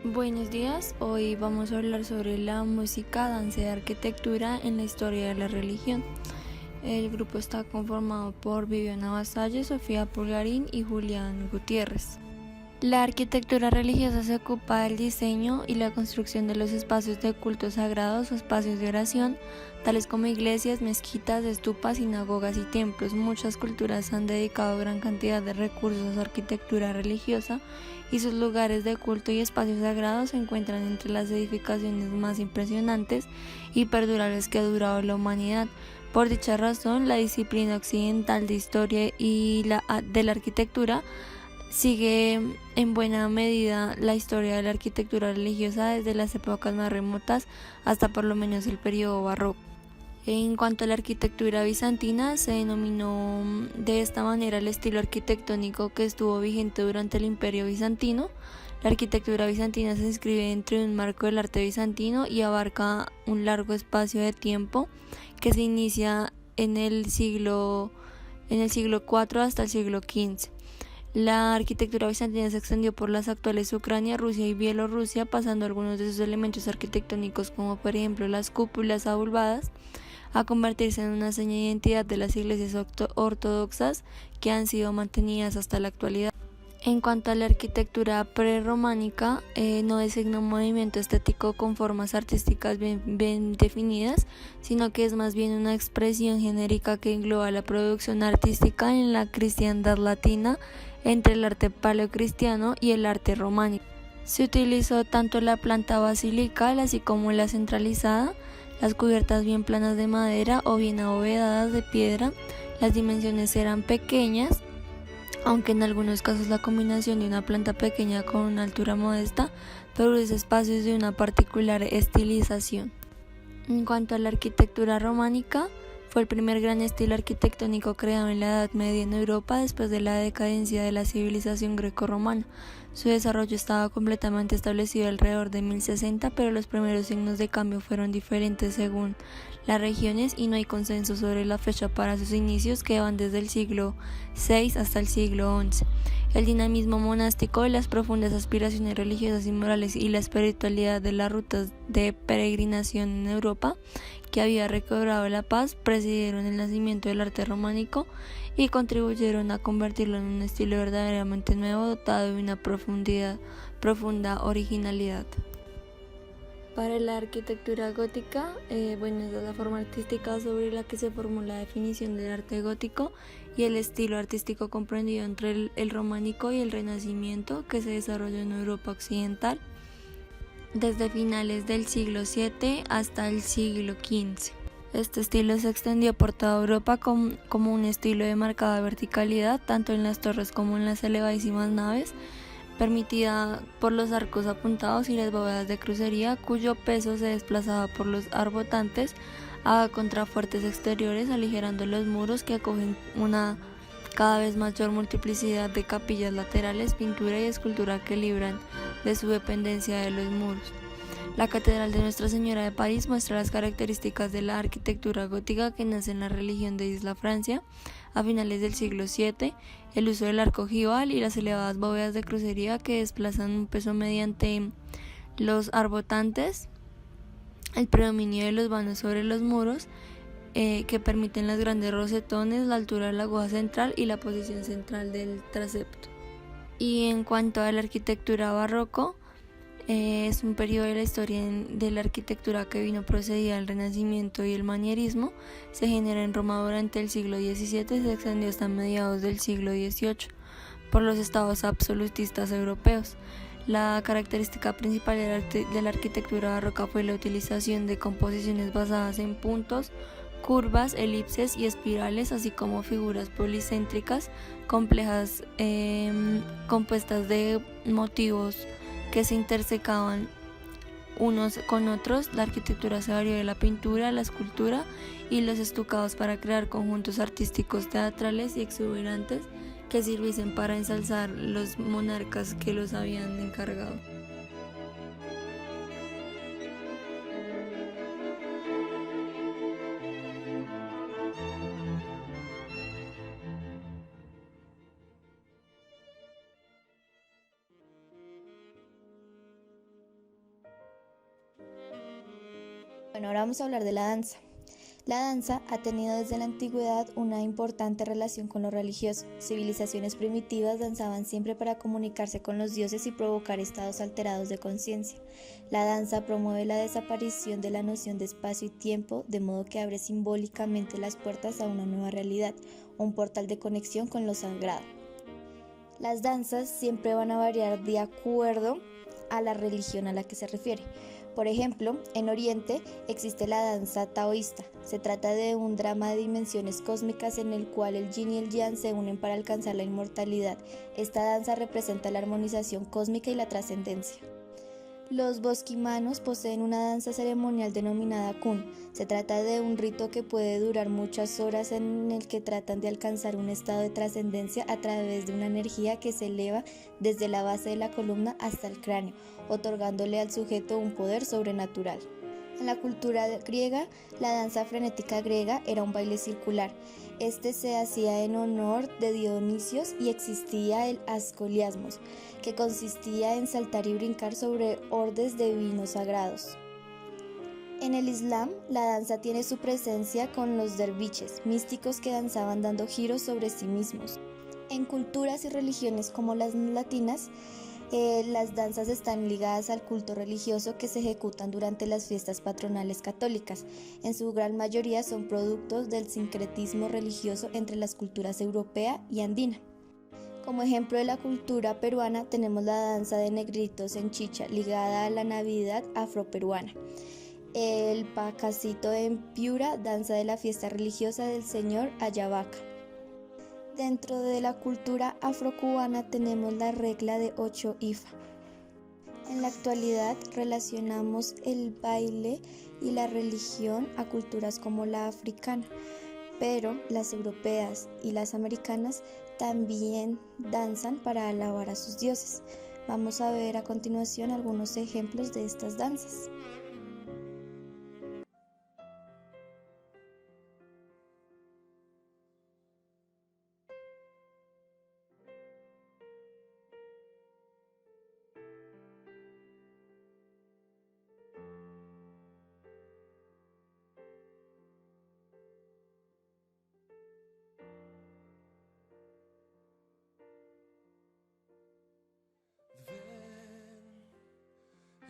Buenos días, hoy vamos a hablar sobre la música, danza y arquitectura en la historia de la religión. El grupo está conformado por Viviana Vasallo, Sofía Pulgarín y Julián Gutiérrez. La arquitectura religiosa se ocupa del diseño y la construcción de los espacios de culto sagrados o espacios de oración, tales como iglesias, mezquitas, estupas, sinagogas y templos. Muchas culturas han dedicado gran cantidad de recursos a su arquitectura religiosa y sus lugares de culto y espacios sagrados se encuentran entre las edificaciones más impresionantes y perdurables que ha durado la humanidad. Por dicha razón, la disciplina occidental de historia y de la arquitectura sigue en buena medida la historia de la arquitectura religiosa desde las épocas más remotas hasta por lo menos el periodo barroco. En cuanto a la arquitectura bizantina, se denominó de esta manera el estilo arquitectónico que estuvo vigente durante el Imperio Bizantino. La arquitectura bizantina se inscribe dentro de un marco del arte bizantino y abarca un largo espacio de tiempo que se inicia en el siglo IV hasta el siglo XV. La arquitectura bizantina se extendió por las actuales Ucrania, Rusia y Bielorrusia, pasando algunos de sus elementos arquitectónicos, como por ejemplo las cúpulas abulbadas, a convertirse en una seña de identidad de las iglesias ortodoxas que han sido mantenidas hasta la actualidad. En cuanto a la arquitectura prerrománica, no designa un movimiento estético con formas artísticas bien definidas, sino que es más bien una expresión genérica que engloba la producción artística en la cristiandad latina entre el arte paleocristiano y el arte románico. Se utilizó tanto la planta basilical así como la centralizada, las cubiertas bien planas de madera o bien abovedadas de piedra. Las dimensiones eran pequeñas, aunque en algunos casos la combinación de una planta pequeña con una altura modesta produce espacios de una particular estilización. En cuanto a la arquitectura románica, fue el primer gran estilo arquitectónico creado en la Edad Media en Europa después de la decadencia de la civilización grecorromana. Su desarrollo estaba completamente establecido alrededor de 1060, pero los primeros signos de cambio fueron diferentes según las regiones y no hay consenso sobre la fecha para sus inicios, que van desde el siglo VI hasta el siglo XI. El dinamismo monástico, las profundas aspiraciones religiosas y morales y la espiritualidad de las rutas de peregrinación en Europa, que había recobrado la paz, presidieron el nacimiento del arte románico y contribuyeron a convertirlo en un estilo verdaderamente nuevo, dotado de una profunda originalidad. Para la arquitectura gótica, esa es la forma artística sobre la que se formó la definición del arte gótico y el estilo artístico comprendido entre el románico y el renacimiento, que se desarrolló en Europa occidental desde finales del siglo VII hasta el siglo XV. Este estilo se extendió por toda Europa como un estilo de marcada verticalidad, tanto en las torres como en las elevadísimas naves, permitida por los arcos apuntados y las bóvedas de crucería, cuyo peso se desplazaba por los arbotantes a contrafuertes exteriores, aligerando los muros que acogen una cada vez mayor multiplicidad de capillas laterales, pintura y escultura que libran de su dependencia de los muros. La Catedral de Nuestra Señora de París muestra las características de la arquitectura gótica que nace en la religión de Isla Francia a finales del siglo VII, el uso del arco ojival y las elevadas bóvedas de crucería que desplazan un peso mediante los arbotantes, el predominio de los vanos sobre los muros, que permiten las grandes rosetones, la altura de la aguja central y la posición central del transepto. Y en cuanto a la arquitectura barroco, es un periodo de la historia de la arquitectura que vino precedida del Renacimiento y el Manierismo. Se generó en Roma durante el siglo XVII y se extendió hasta mediados del siglo XVIII por los estados absolutistas europeos. La característica principal de la arquitectura barroca fue la utilización de composiciones basadas en puntos, curvas, elipses y espirales, así como figuras policéntricas complejas compuestas de motivos que se intersecaban unos con otros. La arquitectura se varió de la pintura, la escultura y los estucados para crear conjuntos artísticos teatrales y exuberantes que sirviesen para ensalzar los monarcas que los habían encargado. Bueno, ahora vamos a hablar de la danza. La danza ha tenido desde la antigüedad una importante relación con lo religioso. Civilizaciones primitivas danzaban siempre para comunicarse con los dioses y provocar estados alterados de conciencia. La danza promueve la desaparición de la noción de espacio y tiempo, de modo que abre simbólicamente las puertas a una nueva realidad, un portal de conexión con lo sagrado. Las danzas siempre van a variar de acuerdo a la religión a la que se refiere. Por ejemplo, en Oriente existe la danza taoísta. Se trata de un drama de dimensiones cósmicas en el cual el yin y el yang se unen para alcanzar la inmortalidad. Esta danza representa la armonización cósmica y la trascendencia. Los bosquimanos poseen una danza ceremonial denominada Kun. Se trata de un rito que puede durar muchas horas en el que tratan de alcanzar un estado de trascendencia a través de una energía que se eleva desde la base de la columna hasta el cráneo, otorgándole al sujeto un poder sobrenatural. En la cultura griega, la danza frenética griega era un baile circular. Este se hacía en honor de Dionisios y existía el ascoliasmos, que consistía en saltar y brincar sobre ordes de vinos sagrados. En el Islam, la danza tiene su presencia con los derviches, místicos que danzaban dando giros sobre sí mismos. En culturas y religiones como las latinas, las danzas están ligadas al culto religioso que se ejecutan durante las fiestas patronales católicas. En su gran mayoría son productos del sincretismo religioso entre las culturas europea y andina. Como ejemplo de la cultura peruana tenemos la danza de negritos en chicha, ligada a la Navidad afroperuana. El pacacito en Piura, danza de la fiesta religiosa del señor Ayabaca. Dentro de la cultura afrocubana tenemos la regla de 8 Ifa. En la actualidad relacionamos el baile y la religión a culturas como la africana, pero las europeas y las americanas también danzan para alabar a sus dioses. Vamos a ver a continuación algunos ejemplos de estas danzas.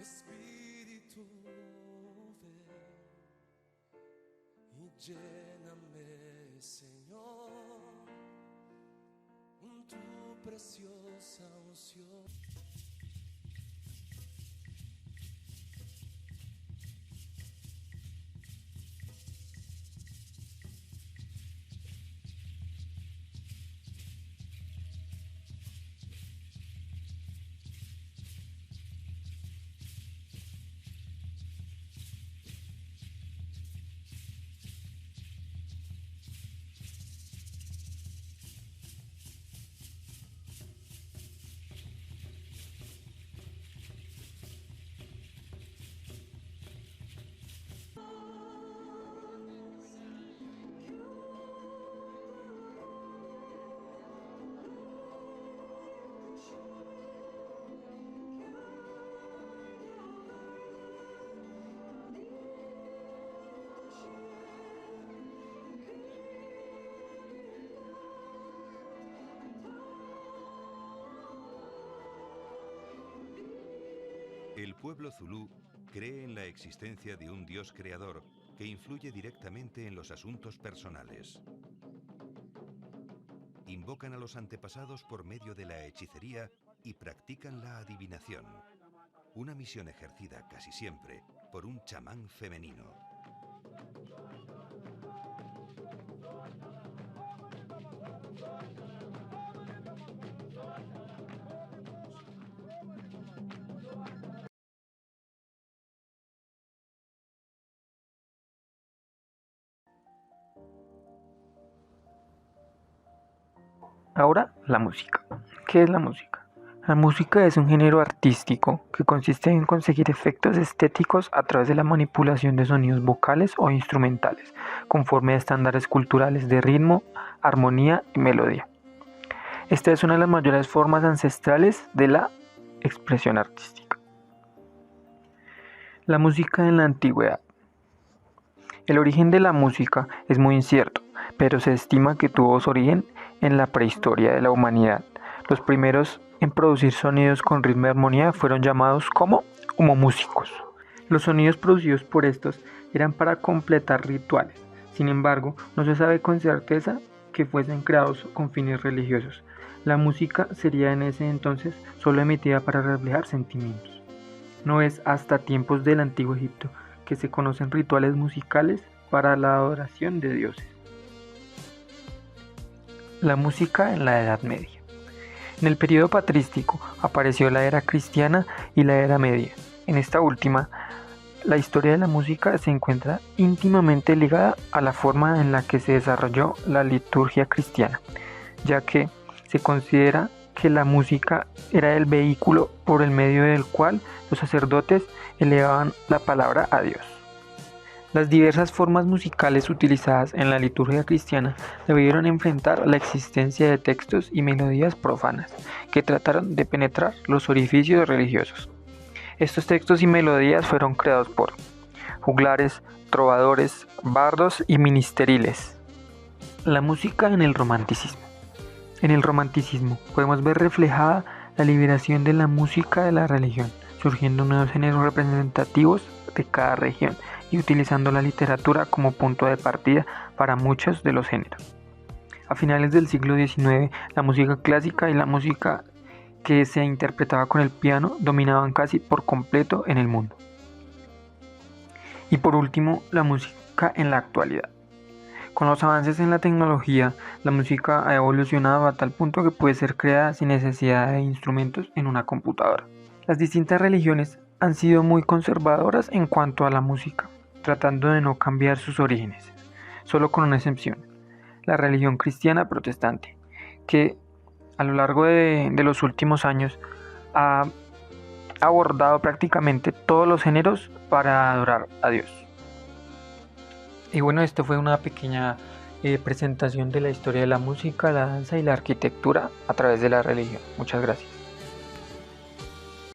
Espíritu, ven y lléname, Señor, con tu preciosa unción. El pueblo zulú cree en la existencia de un Dios creador que influye directamente en los asuntos personales. Invocan a los antepasados por medio de la hechicería y practican la adivinación, una misión ejercida casi siempre por un chamán femenino. Ahora, la música. ¿Qué es la música? La música es un género artístico que consiste en conseguir efectos estéticos a través de la manipulación de sonidos vocales o instrumentales, conforme a estándares culturales de ritmo, armonía y melodía. Esta es una de las mayores formas ancestrales de la expresión artística. La música en la antigüedad. El origen de la música es muy incierto, pero se estima que tuvo su origen en la prehistoria de la humanidad. Los primeros en producir sonidos con ritmo y armonía fueron llamados como homomúsicos. Los sonidos producidos por estos eran para completar rituales. Sin embargo, no se sabe con certeza que fuesen creados con fines religiosos. La música sería en ese entonces solo emitida para reflejar sentimientos. No es hasta tiempos del Antiguo Egipto que se conocen rituales musicales para la adoración de dioses. La música en la Edad Media. En el periodo patrístico apareció la era cristiana y la Edad Media. En esta última, la historia de la música se encuentra íntimamente ligada a la forma en la que se desarrolló la liturgia cristiana, ya que se considera que la música era el vehículo por el medio del cual los sacerdotes elevaban la palabra a Dios. Las diversas formas musicales utilizadas en la liturgia cristiana debieron enfrentar la existencia de textos y melodías profanas que trataron de penetrar los orificios religiosos. Estos textos y melodías fueron creados por juglares, trovadores, bardos y ministeriles. La música en el romanticismo. En el romanticismo podemos ver reflejada la liberación de la música de la religión, surgiendo nuevos géneros representativos de cada región y utilizando la literatura como punto de partida para muchos de los géneros. A finales del siglo XIX, la música clásica y la música que se interpretaba con el piano dominaban casi por completo en el mundo. Y por último, la música en la actualidad. Con los avances en la tecnología, la música ha evolucionado a tal punto que puede ser creada sin necesidad de instrumentos en una computadora. Las distintas religiones han sido muy conservadoras en cuanto a la música, tratando de no cambiar sus orígenes, solo con una excepción, la religión cristiana protestante, que a lo largo de los últimos años ha abordado prácticamente todos los géneros para adorar a Dios. Y bueno, esto fue una pequeña presentación de la historia de la música, la danza y la arquitectura a través de la religión. Muchas gracias.